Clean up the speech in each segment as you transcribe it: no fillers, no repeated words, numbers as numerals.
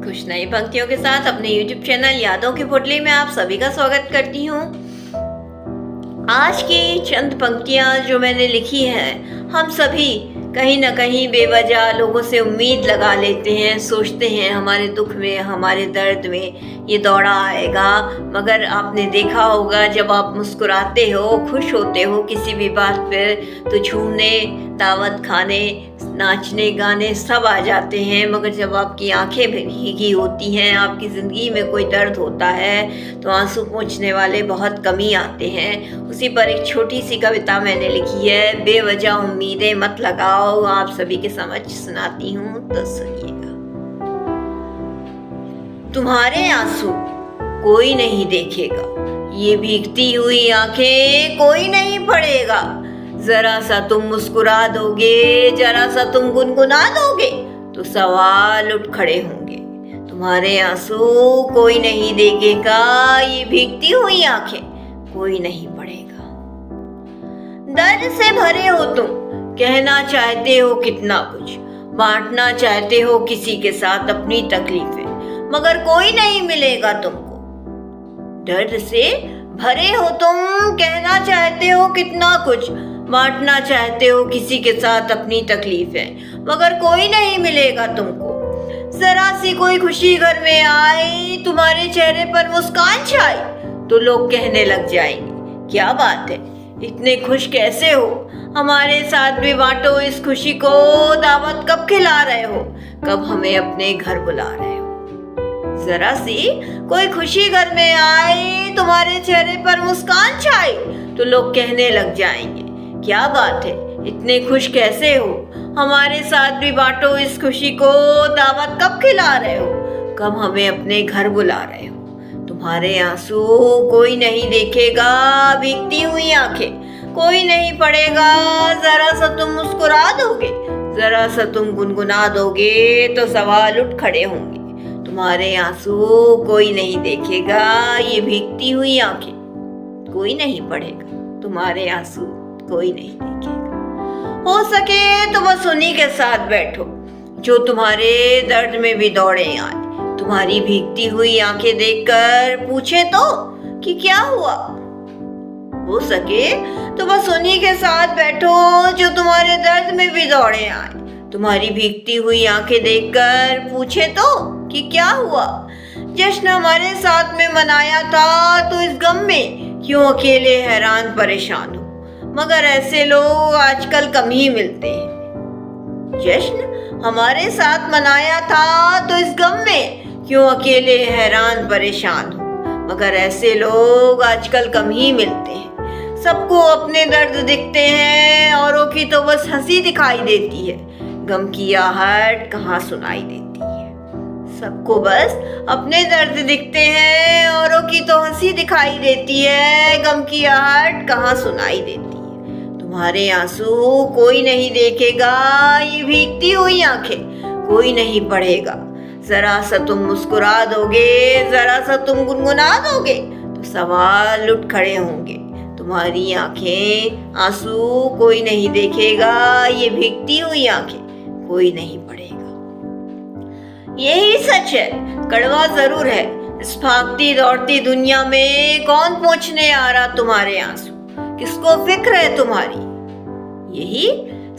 कुछ नई पंक्तियों के साथ अपने YouTube चैनल यादों की पुतली में आप सभी का स्वागत करती हूँ। आज की चंद पंक्तियाँ जो मैंने लिखी हैं, हम सभी कहीं ना कहीं बेवजह लोगों से उम्मीद लगा लेते हैं, सोचते हैं हमारे दुख में, हमारे दर्द में ये दौड़ा आएगा। मगर आपने देखा होगा, जब आप मुस्कुराते हो, खुश होते हो किसी भी बात पर, तो झूमने, दावत खाने, नाचने गाने सब आ जाते हैं। मगर जब आपकी आंखें भीगी होती हैं, आपकी ज़िंदगी में कोई दर्द होता है, तो आंसू पोंछने वाले बहुत कम ही आते हैं। उसी पर एक छोटी सी कविता मैंने लिखी है, बेवजह उम्मीदें मत लगाओ, आप सभी के समझ सुनाती हूँ, तो सुनिएगा। तुम्हारे आंसू कोई नहीं देखेगा, ये भीगती हुई आंखें कोई नहीं पढ़ेगा। जरा सा तुम मुस्कुरा दोगे, जरा सा तुम गुनगुना दोगे, तो सवाल उठ खड़े होंगे। तुम्हारे आंसू कोई नहीं देखेगा, ये भीगती हुई आंखें कोई नहीं पढ़ेगा। दर्द से भरे हो तुम, कहना चाहते हो कितना कुछ, बांटना चाहते हो किसी के साथ अपनी तकलीफें, मगर कोई नहीं मिलेगा तुमको। दर्द से भरे हो तुम, कहना चाहते हो कितना कुछ, बांटना चाहते हो किसी के साथ अपनी तकलीफें, मगर कोई नहीं मिलेगा तुमको। जरा सी कोई खुशी घर में आई, तुम्हारे चेहरे पर मुस्कान छाई, तो लोग कहने लग जाएंगे, क्या बात है, इतने खुश कैसे हो, हमारे साथ भी बांटो इस खुशी को। दावत कब खिला रहे हो, कब हमें अपने घर बुला रहे हो। जरा सी कोई खुशी घर में आई, तुम्हारे चेहरे पर मुस्कान छाई, तो लोग कहने लग जाएंगे, क्या बात है, इतने खुश कैसे हो, हमारे साथ भी बांटो इस खुशी को। दावत कब खिला रहे हो, कब हमें अपने घर बुला रहे हो। तुम्हारे आंसू कोई नहीं देखेगा, भीगती हुई आंखें कोई नहीं पढ़ेगा। जरा सा तुम मुस्कुरा दोगे, जरा सा तुम गुनगुना दोगे, तो सवाल उठ खड़े होंगे। तुम्हारे आंसू कोई नहीं देखेगा, ये भीगती हुई आंखें कोई नहीं पढ़ेगा। तुम्हारे आंसू कोई नहीं देखेगा। हो सके तो बस उन्हीं के साथ बैठो, जो तुम्हारे दर्द में भी दौड़े आए। तुम्हारी भीगती हुई आंखें देखकर पूछे तो कि क्या हुआ। हो सके तो बस उन्हीं के साथ बैठो, जो तुम्हारे दर्द में भी दौड़े आए। तुम्हारी भीगती हुई आंखें देखकर पूछे तो कि क्या हुआ। जश्न हमारे साथ में मनाया था, तो इस गम में क्यों अकेले हैरान परेशान हो। मगर ऐसे लोग आजकल कम ही मिलते हैं। जश्न हमारे साथ मनाया था, तो इस गम में क्यों अकेले हैरान परेशान हो। मगर ऐसे लोग आजकल कम ही मिलते हैं। सबको अपने दर्द दिखते हैं, औरों की तो बस हंसी दिखाई देती है। गम की आहट कहाँ सुनाई देती है। सबको बस अपने दर्द दिखते हैं, औरों की तो हंसी दिखाई देती है। गम की आहट कहाँ सुनाई देती है। तुम्हारे आंसू कोई नहीं देखेगा, ये भीगती हुई आंखें कोई नहीं पढ़ेगा। जरा सा तुम मुस्कुरा दोगे, जरा सा तुम गुनगुना दोगे, तो सवाल उठ खड़े होंगे। तुम्हारी आंखें आंसू कोई नहीं देखेगा, ये भीगती हुई आंखें कोई नहीं पढ़ेगा। यही सच है, कड़वा जरूर है, इस भागती दौड़ती दुनिया में कौन पोंछने आ रहा तुम्हारे आंसू, किसको फिक्र है तुम्हारी। यही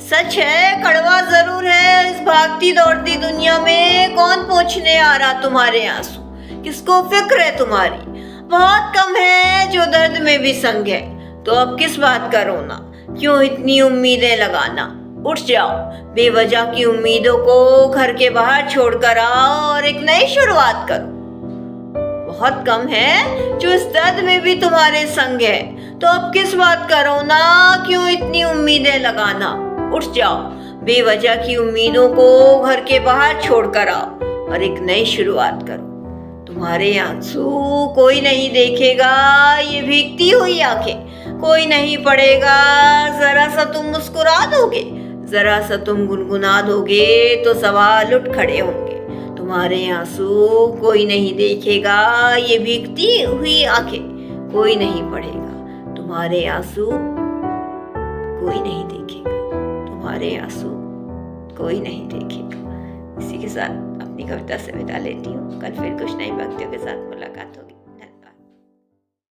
सच है, कड़वा जरूर है, इस भागती दौड़ती दुनिया में कौन पोंछने आ रहा तुम्हारे आंसू, किसको फिक्र है तुम्हारी। बहुत कम है जो दर्द में भी संग है, तो अब किस बात का रोना, क्यों इतनी उम्मीदें लगाना। उठ जाओ, बेवजह की उम्मीदों को घर के बाहर छोड़कर आओ और एक नई शुरुआत करो। बहुत कम है जो इस दर्द में भी तुम्हारे संग है, तो अब किस बात का रोना, क्यों इतनी उम्मीदें लगाना। उठ जाओ, बेवजह की उम्मीदों को घर के बाहर छोड़कर आओ और एक नई शुरुआत करो। तुम्हारे आंसू कोई नहीं देखेगा, ये भीगती हुई आंखें कोई नहीं पढ़ेगा। जरा सा तुम मुस्कुरा दोगे, जरा सा तुम गुनगुना दोगे, तो सवाल उठ खड़े होंगे। तुम्हारे आंसू कोई नहीं देखेगा, ये भीगती हुई आंखें कोई नहीं पढ़ेगा। तुम्हारे आंसू कोई नहीं देखेगा, तुम्हारे आंसू कोई नहीं देखेगा। इसी के साथ अपनी कविता से विदा लेती हूँ। कल फिर कुछ नई पंक्तियों के साथ मुलाकात